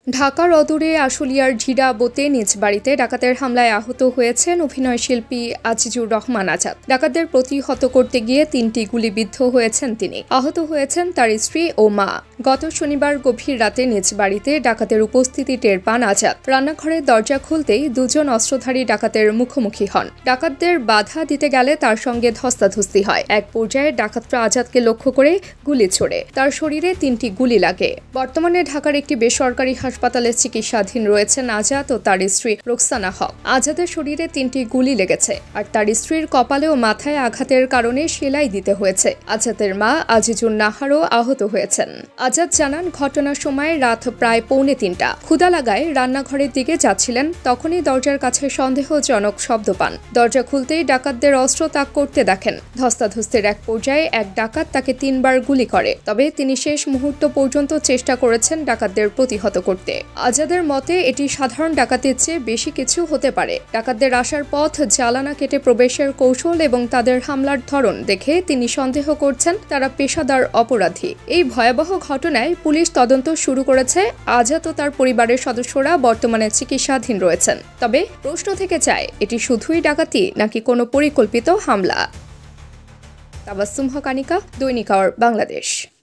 ঢাকার অদূরে আশুলিয়ার ঝিড়াবোতে নিজ বাড়িতে ডাকাতের হামলায় আহত হয়েছেন অভিনয়শিল্পী আজিজুর রহমান আজাদ। ডাকাতদের প্রতিহত করতে গিয়ে ৩টি গুলিবিদ্ধ হয়েছেন তিনি। আহত হয়েছেন তার স্ত্রী ও মা। গত শনিবার গভীর রাতে নিজ বাড়িতে ডাকাতের উপস্থিতি টের পান আজাদ। রান্নাঘরের দরজা খুলতেই দুজন অস্ত্রধারী ডাকাতের মুখোমুখি হন। ডাকাতদের বাধা দিতে গেলে তার সঙ্গে ধস্তাধস্তি হয়। এক পর্যায়ে ডাকাতরা আজাদকে লক্ষ্য করে গুলি ছোড়ে। তার শরীরে ৩টি গুলি লাগে। বর্তমানে ঢাকার একটি বেসরকারি হাসপাতালে চিকিৎসাধীন রয়েছেন আজাদ ও তার স্ত্রী রোকসানা হক। আজাদের শরীরে 3টি গুলি লেগেছে, আর তার স্ত্রীর কপালে ও মাথায় আঘাতের কারণে সেলাই দিতে হয়েছে। আজাদের মা আজিজুন নাহারও আহত হয়েছেন। আজাদ জানান, ঘটনার সময় রাত প্রায় 2:45। ক্ষুধা লাগায় রান্নাঘরের দিকে যাচ্ছিলেন, তখনই দরজার কাছে সন্দেহজনক শব্দ পান। দরজা খুলতেই ডাকাতদের অস্ত্র তাক করতে দেখেন। ধস্তাধস্তির এক পর্যায়ে এক ডাকাত তাকে 3বার গুলি করে, তবে তিনি শেষ মুহূর্ত পর্যন্ত চেষ্টা করেছেন ডাকাতদের প্রতিহত করতে। আজাদের মতে এটি সাধারণ ডাকাতির চেয়ে বেশি কিছু হতে পারে। ডাকাতদের আসার পথ, জালানা কেটে প্রবেশের কৌশল এবং তাদের হামলার ধরন দেখে তিনি সন্দেহ করছেন তারা পেশাদার অপরাধী। এই ভয়াবহ ঘটনায় পুলিশ তদন্ত শুরু করেছে। আজাদ ও তার পরিবারের সদস্যরা বর্তমানে চিকিৎসাধীন রয়েছেন। তবে প্রশ্ন থেকে যায়, এটি শুধুই ডাকাতি নাকি কোনো পরিকল্পিত হামলা? তাবাসসুম হক, আনিকা, দৈনিক আওয়ার, বাংলাদেশ।